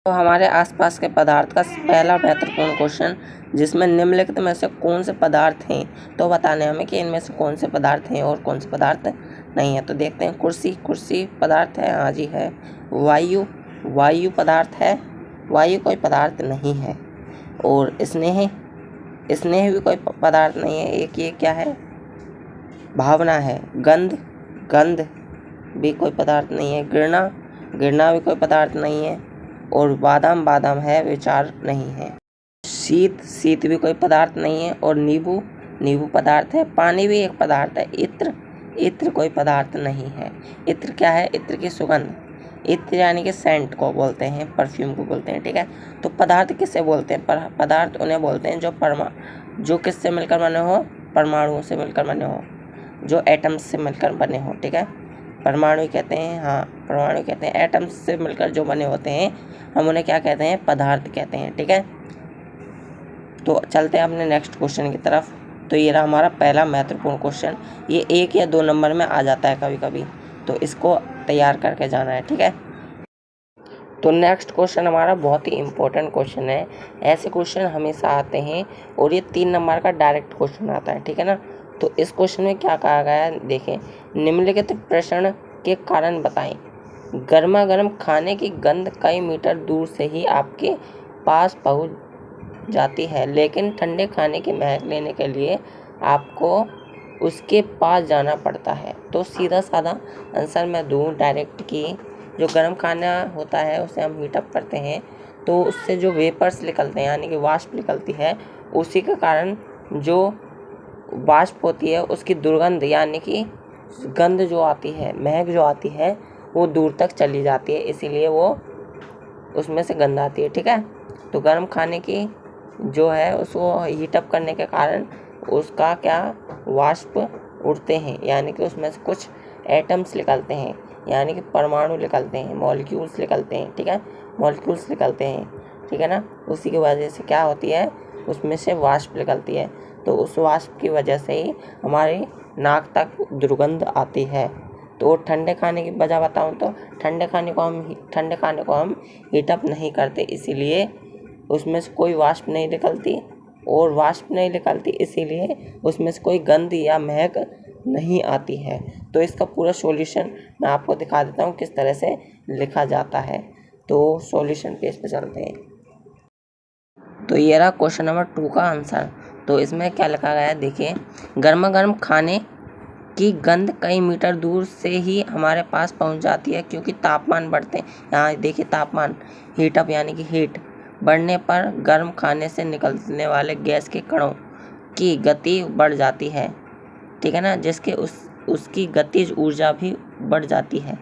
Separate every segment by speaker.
Speaker 1: तो हमारे आसपास के पदार्थ का पहला महत्वपूर्ण क्वेश्चन, जिसमें निम्नलिखित में से कौन से पदार्थ हैं, तो बताने हमें कि इनमें से कौन से पदार्थ हैं और कौन से पदार्थ नहीं है। तो देखते हैं, कुर्सी पदार्थ है, हाँ जी है। वायु पदार्थ है, वायु कोई पदार्थ नहीं है। और स्नेह भी कोई पदार्थ नहीं है। एक ये क्या है, भावना है। गंध भी कोई पदार्थ नहीं है। गिरना भी कोई पदार्थ नहीं है। और बादाम है, विचार नहीं है। शीत भी कोई पदार्थ नहीं है। और नींबू पदार्थ है। पानी भी एक पदार्थ है। इत्र कोई पदार्थ नहीं है। इत्र क्या है, इत्र की सुगंध। इत्र यानी कि सेंट को बोलते हैं, परफ्यूम को बोलते हैं, ठीक है। तो पदार्थ किसे बोलते हैं, पदार्थ उन्हें बोलते हैं जो किससे मिलकर बने हो, परमाणुओं से मिलकर बने हो, जो एटम्स से मिलकर बने हो, ठीक है। परमाणु कहते हैं, हाँ परमाणु कहते हैं। एटम्स से मिलकर जो बने होते हैं हम उन्हें क्या कहते हैं, पदार्थ कहते हैं, ठीक है। तो चलते हैं अपने नेक्स्ट क्वेश्चन की तरफ। तो ये रहा हमारा पहला महत्वपूर्ण क्वेश्चन। ये 1 या 2 नंबर में आ जाता है कभी कभी, तो इसको तैयार करके जाना है, ठीक है। तो नेक्स्ट क्वेश्चन हमारा बहुत ही इम्पोर्टेंट क्वेश्चन है। ऐसे क्वेश्चन हमेशा आते हैं और ये 3 नंबर का डायरेक्ट क्वेश्चन आता है, ठीक है ना। तो इस क्वेश्चन में क्या कहा गया है, देखें। निम्नलिखित प्रश्न के कारण बताएं। गर्मा गर्म खाने की गंध कई मीटर दूर से ही आपके पास पहुंच जाती है, लेकिन ठंडे खाने की महक लेने के लिए आपको उसके पास जाना पड़ता है। तो सीधा साधा आंसर मैं दूँ डायरेक्ट कि जो गर्म खाना होता है उसे हम हीटअप करते हैं, तो उससे जो वेपर्स निकलते हैं यानी कि वाष्प निकलती है, उसी के कारण जो वाष्प होती है उसकी दुर्गंध यानी कि गंध जो आती है, महक जो आती है, वो दूर तक चली जाती है, इसीलिए वो उसमें से गंध आती है, ठीक है। तो गर्म खाने की जो है उसको हीटअप करने के कारण उसका क्या वाष्प उड़ते हैं, यानी कि उसमें से कुछ एटम्स निकलते हैं, यानी कि परमाणु निकलते हैं, मॉलिक्यूल्स निकलते हैं, ठीक है। मॉलिक्यूल्स निकलते हैं, ठीक है ना। उसी की वजह से क्या होती है, उसमें से वाष्प निकलती है। तो उस वाष्प की वजह से ही हमारी नाक तक दुर्गंध आती है। तो ठंडे खाने की वजह बताऊं तो ठंडे खाने को हम हीटअप नहीं करते, इसीलिए उसमें से कोई वाष्प नहीं निकलती, और वाष्प नहीं निकलती इसीलिए उसमें से कोई गंध या महक नहीं आती है। तो इसका पूरा सॉल्यूशन मैं आपको दिखा देता हूँ किस तरह से लिखा जाता है। तो सॉल्यूशन पेज पे चलते हैं। तो ये रहा क्वेश्चन नंबर 2 का आंसर। तो इसमें क्या लिखा गया है, देखिए। गर्मा गर्म खाने की गंध कई मीटर दूर से ही हमारे पास पहुंच जाती है, क्योंकि तापमान बढ़ते हैं। यहाँ देखिए तापमान, हीटअप यानी कि हीट बढ़ने पर गर्म खाने से निकलने वाले गैस के कणों की गति बढ़ जाती है, ठीक है ना, जिसके उसकी गतिज ऊर्जा भी बढ़ जाती है,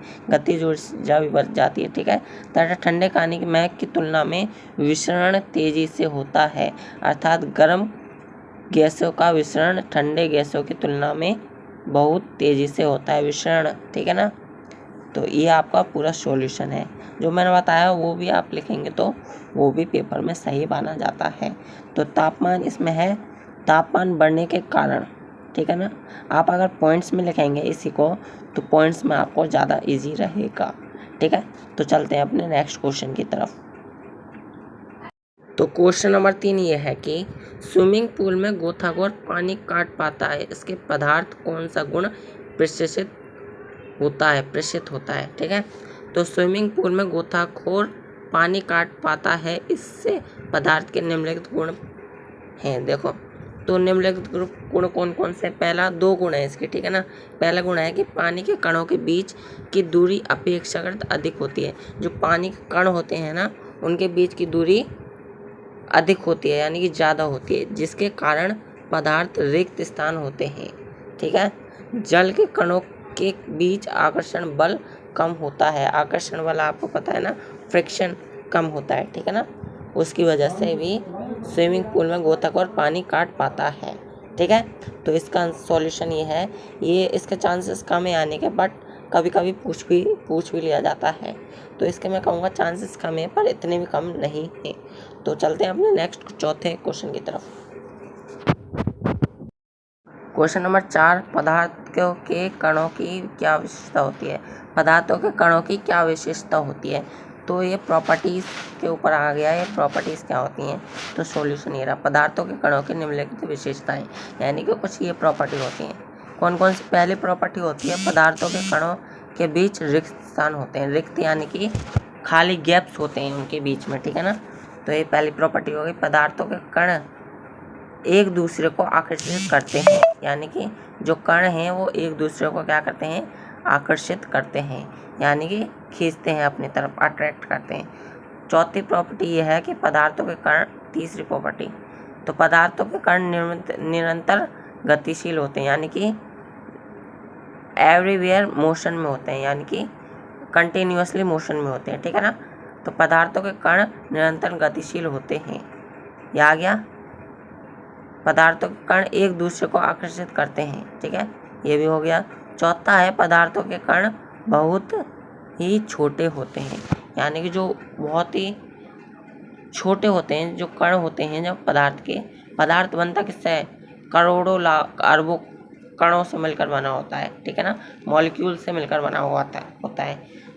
Speaker 1: ठीक है। तथा ठंडे खाने की महक की तुलना में विसरण तेजी से होता है, अर्थात गर्म गैसों का विसरण ठंडे गैसों की तुलना में बहुत तेजी से होता है, विसरण, ठीक है ना। तो ये आपका पूरा सॉल्यूशन है। जो मैंने बताया वो भी आप लिखेंगे तो वो भी पेपर में सही माना जाता है। तो तापमान इसमें है, तापमान बढ़ने के कारण, ठीक है ना। आप अगर पॉइंट्स में लिखेंगे इसी को तो पॉइंट्स में आपको ज़्यादा इजी रहेगा, ठीक है। तो चलते हैं अपने नेक्स्ट क्वेश्चन की तरफ। तो क्वेश्चन नंबर 3 ये है कि स्विमिंग पूल में गोताखोर पानी काट पाता है, इसके पदार्थ कौन सा गुण प्रशिक्षित होता है, ठीक है। तो स्विमिंग पूल में गोताखोर पानी काट पाता है, इससे पदार्थ के निम्नलिखित गुण हैं, देखो। तो निम्नलिखित गुण कौन कौन से, पहला 2 गुण है इसके, ठीक है ना। पहला गुण है कि पानी के कणों के बीच की दूरी अपेक्षाकृत अधिक होती है। जो पानी के कण होते हैं ना, उनके बीच की दूरी अधिक होती है, यानी कि ज़्यादा होती है, जिसके कारण पदार्थ रिक्त स्थान होते हैं, ठीक है। जल के कणों के बीच आकर्षण बल कम होता है, आकर्षण बल आपको पता है ना, फ्रिक्शन कम होता है, ठीक है ना। उसकी वजह से भी स्विमिंग पूल में गोताखोर पानी काट पाता है, ठीक है। तो इसका सॉल्यूशन ये है, ये इसके चांसेस कम है आने के, बट कभी कभी पूछ भी लिया जाता है। तो इसके मैं कहूँगा चांसेस कम है, पर इतने भी कम नहीं है। तो चलते हैं अपने नेक्स्ट चौथे क्वेश्चन की तरफ। क्वेश्चन नंबर 4, पदार्थों के कणों की क्या विशेषता होती है। पदार्थों के कणों की क्या विशेषता होती है। तो ये प्रॉपर्टीज़ के ऊपर आ गया। ये प्रॉपर्टीज़ क्या होती हैं, तो सॉल्यूशन ये रहा, पदार्थों के कणों की निम्नलिखित विशेषताएं, यानी कि कुछ ये प्रॉपर्टी होती हैं। कौन कौन सी? पहली प्रॉपर्टी होती है पदार्थों के कणों के बीच रिक्त स्थान होते हैं। रिक्त यानी कि खाली गैप्स होते हैं उनके बीच में, ठीक है ना। तो ये पहली प्रॉपर्टी हो गई। पदार्थों के कण एक दूसरे को आकर्षित करते हैं, यानी कि जो कण हैं वो एक दूसरे को क्या करते हैं, आकर्षित करते हैं, यानी कि खींचते हैं अपनी तरफ, अट्रैक्ट करते हैं। चौथी प्रॉपर्टी ये है कि पदार्थों के कण, तीसरी प्रॉपर्टी, तो पदार्थों के कण निरंतर गतिशील होते हैं, यानी कि एवरीवेयर मोशन में होते हैं, यानी कि कंटिन्यूअसली मोशन में होते हैं, ठीक है ना। तो पदार्थों के कण निरंतर गतिशील होते हैं, यह आ गया। पदार्थों के कण एक दूसरे को आकर्षित करते हैं, ठीक है, ये भी हो गया। चौथा है पदार्थों के कण बहुत ही छोटे होते हैं, यानी कि जो बहुत ही छोटे होते हैं, जो कण होते हैं जब पदार्थ बनता किससे है, करोड़ों लाख अरबों कणों से मिलकर बना होता है, ठीक है ना, मॉलिक्यूल से मिलकर बना हुआ होता है।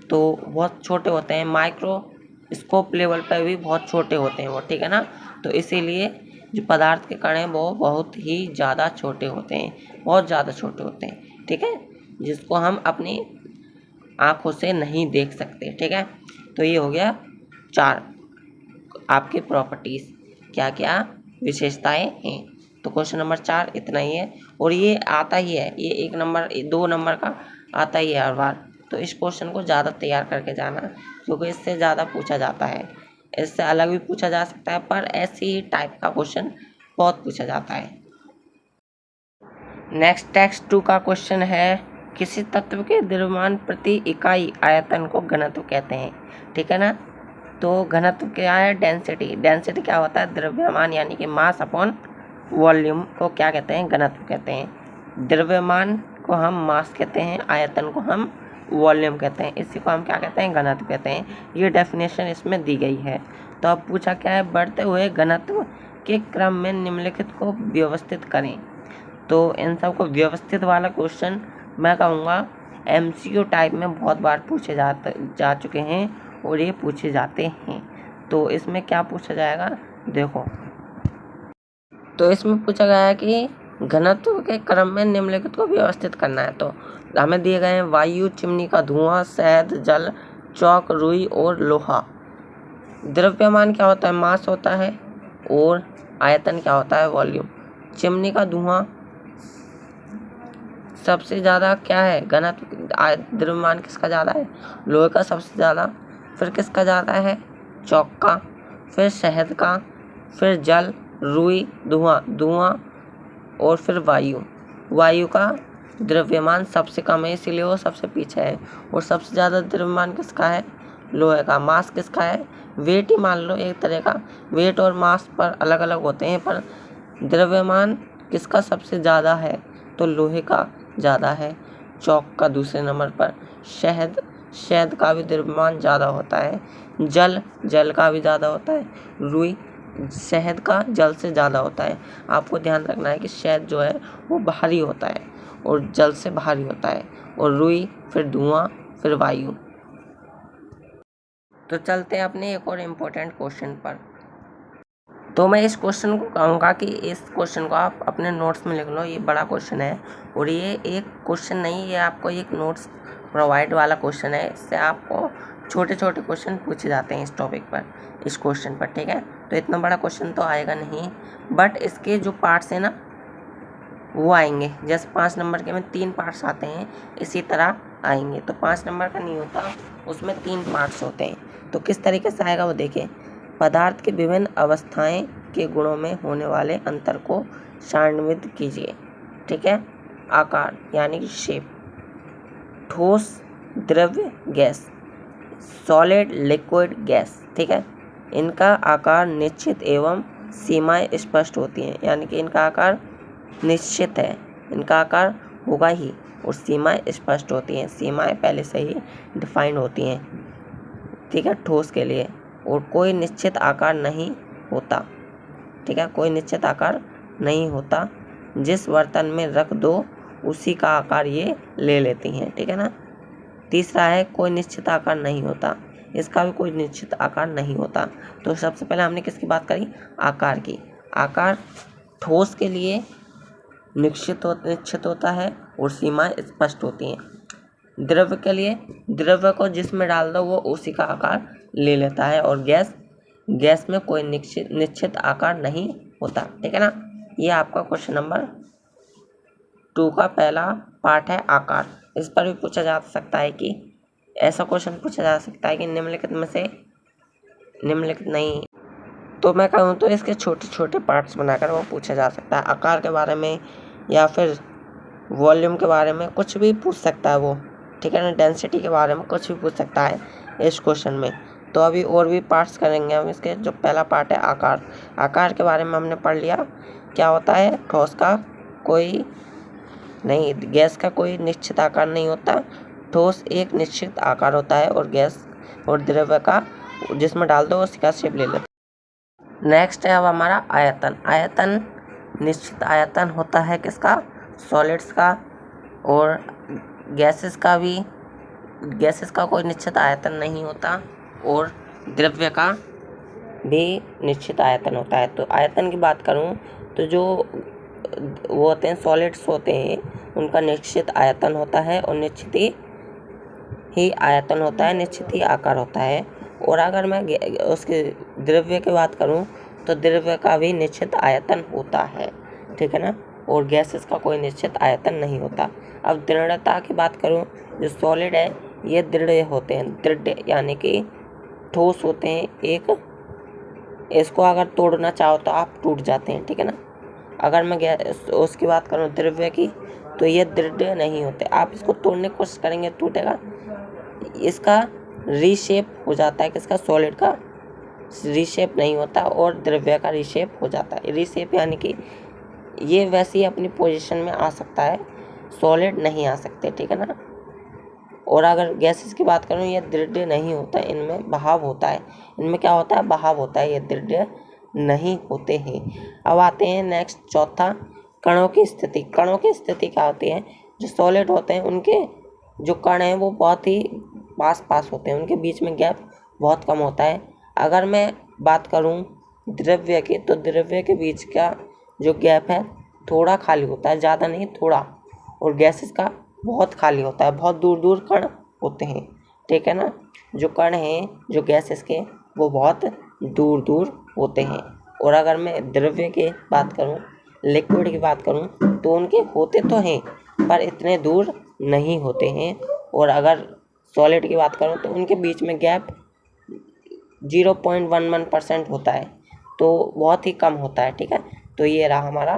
Speaker 1: तो बहुत छोटे होते हैं, माइक्रोस्कोप लेवल पर भी बहुत छोटे होते हैं वो, ठीक है ना। तो इसीलिए जो पदार्थ के कण हैं वो बहुत ही ज़्यादा छोटे होते हैं, बहुत ज़्यादा छोटे होते हैं, ठीक है, जिसको हम अपनी आँखों से नहीं देख सकते, ठीक है। तो ये हो गया 4 आपके प्रॉपर्टीज़, क्या क्या विशेषताएं हैं। तो क्वेश्चन नंबर 4 इतना ही है, और ये आता ही है, ये 1 नंबर 2 नंबर का आता ही है हर बार। तो इस क्वेश्चन को ज़्यादा तैयार करके जाना, क्योंकि इससे ज़्यादा पूछा जाता है। इससे अलग भी पूछा जा सकता है, पर ऐसी ही टाइप का क्वेश्चन बहुत पूछा जाता है। नेक्स्ट टेक्स्ट 2 का क्वेश्चन है, किसी तत्व के द्रव्यमान प्रति इकाई आयतन को घनत्व कहते हैं, ठीक है ना। तो घनत्व क्या है, डेंसिटी। डेंसिटी क्या होता है, द्रव्यमान, यानी कि मास अपॉन वॉल्यूम को क्या कहते हैं, घनत्व कहते हैं। द्रव्यमान को हम मास कहते हैं, आयतन को हम वॉल्यूम कहते हैं, इसी को हम क्या कहते हैं, घनत्व कहते हैं। ये डेफिनेशन इसमें दी गई है। तो अब पूछा क्या है, बढ़ते हुए घनत्व के क्रम में निम्नलिखित को व्यवस्थित करें। तो इन सब को व्यवस्थित वाला क्वेश्चन मैं कहूँगा MCQ टाइप में बहुत बार पूछे जा चुके हैं, और ये पूछे जाते हैं। तो इसमें क्या पूछा जाएगा, देखो, तो इसमें पूछा गया है कि घनत्व के क्रम में निम्नलिखित को व्यवस्थित करना है। तो हमें दिए गए हैं वायु, चिमनी का धुआं, शहद, जल, चौक, रुई और लोहा। द्रव्यमान क्या होता है, मास होता है, और आयतन क्या होता है, वॉल्यूम। चिमनी का धुआं सबसे ज़्यादा क्या है, घनत्व, द्रव्यमान किसका ज़्यादा है, लोहे का सबसे ज़्यादा, फिर किसका ज़्यादा है, चौक का, फिर शहद का, फिर जल, रुई, धुआं और फिर वायु का द्रव्यमान सबसे कम है, इसीलिए वो सबसे पीछे है। और सबसे ज़्यादा द्रव्यमान किसका है, लोहे का। मास किसका है, वेट ही मान लो एक तरह का, वेट और मास पर अलग अलग होते हैं, पर द्रव्यमान किसका सबसे ज़्यादा है, तो लोहे का ज़्यादा है। चौक का दूसरे नंबर पर, शहद का भी द्रव्यमान ज़्यादा होता है, जल का भी ज़्यादा होता है, रुई शहद का जल से ज़्यादा होता है। आपको ध्यान रखना है कि शहद जो है वो भारी होता है और जल से भारी होता है, और रुई, फिर धुआं, फिर वायु। तो चलते हैं अपने एक और इम्पोर्टेंट क्वेश्चन पर। तो मैं इस क्वेश्चन को कहूँगा कि इस क्वेश्चन को आप अपने नोट्स में लिख लो, ये बड़ा क्वेश्चन है, और ये एक क्वेश्चन नहीं, ये आपको एक नोट्स प्रोवाइड वाला क्वेश्चन है। इससे आपको छोटे छोटे क्वेश्चन पूछे जाते हैं इस टॉपिक पर, इस क्वेश्चन पर, ठीक है। तो इतना बड़ा क्वेश्चन तो आएगा नहीं, बट इसके जो पार्ट्स हैं ना वो आएंगे। जैसे 5 नंबर के में 3 पार्ट्स आते हैं, इसी तरह आएंगे। तो 5 नंबर का नहीं होता, उसमें 3 पार्ट्स होते हैं। तो किस तरीके से आएगा वो देखें। पदार्थ के विभिन्न अवस्थाएं के गुणों में होने वाले अंतर को सारणीबद्ध कीजिए, ठीक है। आकार यानी कि शेप, ठोस, द्रव्य, गैस, सॉलिड, लिक्विड, गैस, ठीक है। इनका आकार निश्चित एवं सीमाएं स्पष्ट होती हैं, यानी कि इनका आकार निश्चित है, इनका आकार होगा ही, और सीमाएं स्पष्ट होती हैं, सीमाएं पहले से ही डिफाइंड होती हैं, ठीक है, ठोस के लिए। और कोई निश्चित आकार नहीं होता, ठीक है, कोई निश्चित आकार नहीं होता, जिस बर्तन में रख दो उसी का आकार ये ले लेती हैं, ठीक है ना। तीसरा है कोई निश्चित आकार नहीं होता, इसका भी कोई निश्चित आकार नहीं होता। तो सबसे पहले हमने किसकी बात करी, आकार की। आकार ठोस के लिए निश्चित होता है और सीमाएं स्पष्ट होती हैं। द्रव्य के लिए, द्रव्य को जिसमें डाल दो वो उसी का आकार ले लेता है, और गैस में कोई निश्चित आकार नहीं होता। ठीक है ना। ये आपका क्वेश्चन नंबर 2 का पहला पार्ट है, आकार। इस पर भी पूछा जा सकता है कि ऐसा क्वेश्चन पूछा जा सकता है कि निम्नलिखित में से निम्नलिखित नहीं, तो मैं कहूँ तो इसके छोटे छोटे पार्ट्स बनाकर वो पूछा जा सकता है। आकार के बारे में या फिर वॉल्यूम के बारे में कुछ भी पूछ सकता है वो। ठीक है ना। डेंसिटी के बारे में कुछ भी पूछ सकता है इस क्वेश्चन में। तो अभी और भी पार्ट्स करेंगे हम इसके। जो पहला पार्ट है आकार। आकार के बारे में हमने पढ़ लिया, क्या होता है, ठोस का कोई नहीं, गैस का कोई निश्चित आकार नहीं होता। ठोस एक निश्चित आकार होता है और गैस और द्रव्य का जिसमें डाल दो उसी का शेप ले लेता है। नेक्स्ट है अब हमारा आयतन। आयतन निश्चित आयतन होता है किसका, सॉलिड्स का, और गैसेस का कोई निश्चित आयतन नहीं होता, और द्रव्य का भी निश्चित आयतन होता है। तो आयतन की बात करूं तो जो वो होते हैं, सॉलिड्स होते हैं, उनका निश्चित आयतन होता है और निश्चित ही आयतन होता है, निश्चित ही आकार होता है। और अगर मैं उसके द्रव्य की बात करूं तो द्रव्य का भी निश्चित आयतन होता है। ठीक है ना। और गैसेस का कोई निश्चित आयतन नहीं होता। अब दृढ़ता की बात करूं, जो सॉलिड है ये दृढ़ होते हैं, दृढ़ यानी कि ठोस होते हैं। इसको अगर तोड़ना चाहो तो आप टूट जाते हैं। ठीक है ना। अगर मैं उसकी बात करूं द्रव्य की, तो ये दृढ़ नहीं होते। आप इसको तोड़ने की कोशिश करेंगे टूटेगा। इसका रीशेप हो जाता है, किसका, सॉलिड का रीशेप नहीं होता और द्रव्य का रीशेप हो जाता है। रीशेप यानी कि ये वैसे ही अपनी पोजीशन में आ सकता है, सॉलिड नहीं आ सकते। ठीक है ना। और अगर गैसेस की बात करूँ, ये दृढ़ नहीं होता, इनमें बहाव होता है। इनमें क्या होता है, बहाव होता है, ये दृढ़ नहीं होते हैं। अब आते हैं नेक्स्ट, चौथा, कणों की स्थिति। कणों की स्थिति क्या होती है, जो सॉलिड होते हैं उनके जो कण हैं वो बहुत ही पास होते हैं, उनके बीच में गैप बहुत कम होता है। अगर मैं बात करूं द्रव्य की, तो द्रव्य के बीच का जो गैप है थोड़ा खाली होता है, ज़्यादा नहीं, थोड़ा। और गैसेस का बहुत खाली होता है, बहुत दूर दूर कण होते हैं। ठीक है ना। जो कण हैं जो गैसेस के, वो बहुत दूर दूर होते हैं। और अगर मैं द्रव्य की बात करूं, लिक्विड की बात करूं, तो उनके होते तो हैं पर इतने दूर नहीं होते हैं। और अगर सॉलिड की बात करूं तो उनके बीच में गैप 0.11% होता है, तो बहुत ही कम होता है। ठीक है। तो ये रहा हमारा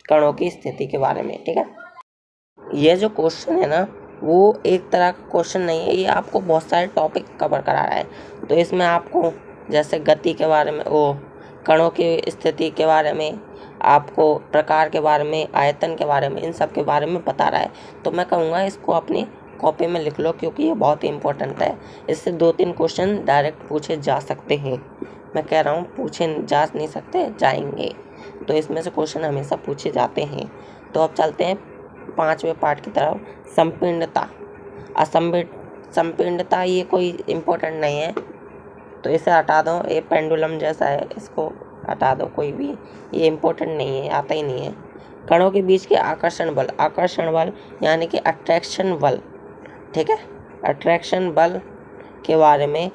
Speaker 1: कणों की स्थिति के बारे में। ठीक है। ये जो क्वेश्चन है ना, वो एक तरह का क्वेश्चन नहीं है, ये आपको बहुत सारे टॉपिक कवर करा रहा है। तो इसमें आपको जैसे गति के बारे में, वो कणों की स्थिति के बारे में, आपको प्रकार के बारे में, आयतन के बारे में, इन सब के बारे में बता रहा है। तो मैं कहूँगा इसको अपनी कॉपी में लिख लो, क्योंकि ये बहुत ही इंपॉर्टेंट है। इससे 2-3 क्वेश्चन डायरेक्ट पूछे जा सकते हैं। मैं कह रहा हूँ पूछे जा नहीं सकते, जाएंगे। तो इसमें से क्वेश्चन हमेशा पूछे जाते हैं। तो अब चलते हैं 5वें पार्ट की तरफ, संपीड़नता। संपीड़नता ये कोई इम्पोर्टेंट नहीं है, तो इसे हटा दो। ये पेंडुलम जैसा है, इसको हटा दो, कोई भी ये इम्पोर्टेंट नहीं है, आता ही नहीं है। कणों के बीच के आकर्षण बल यानी कि अट्रैक्शन बल। ठीक है। अट्रैक्शन बल के बारे में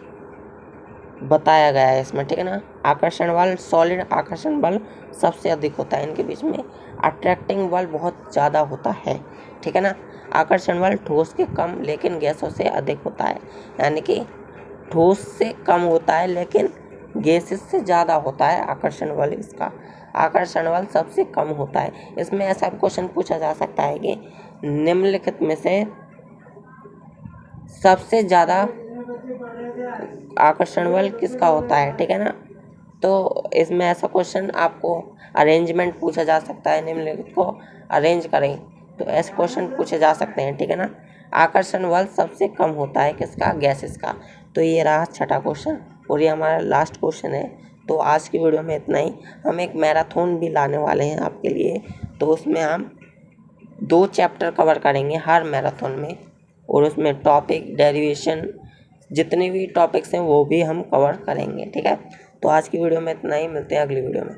Speaker 1: बताया गया है इसमें। ठीक है ना। आकर्षण बल, सॉलिड आकर्षण बल सबसे अधिक होता है इनके बीच में। अट्रैक्टिंग बल बहुत ज़्यादा होता है। ठीक है ना। आकर्षण बल ठोस के कम लेकिन गैसों से अधिक होता है, यानी कि ठोस से कम होता है लेकिन गैसेस से ज़्यादा होता है आकर्षण बल इसका। आकर्षण बल सबसे कम होता है। इसमें ऐसा क्वेश्चन पूछा जा सकता है कि निम्नलिखित में से सबसे ज़्यादा आकर्षण बल किसका होता है। ठीक है ना। तो इसमें ऐसा क्वेश्चन आपको अरेंजमेंट पूछा जा सकता है, निम्नलिखित को अरेंज करें, तो ऐसे क्वेश्चन पूछे जा सकते हैं। ठीक है ना। आकर्षण बल सबसे कम होता है किसका, गैसेस का। तो ये रहा छठा क्वेश्चन और ये हमारा लास्ट क्वेश्चन है। तो आज की वीडियो में इतना ही। हम एक मैराथन भी लाने वाले हैं आपके लिए, तो उसमें हम 2 चैप्टर कवर करेंगे हर मैराथन में, और उसमें टॉपिक, डेरिवेशन, जितने भी टॉपिक्स हैं वो भी हम कवर करेंगे। ठीक है, तो आज की वीडियो में इतना ही, मिलते हैं अगली वीडियो में।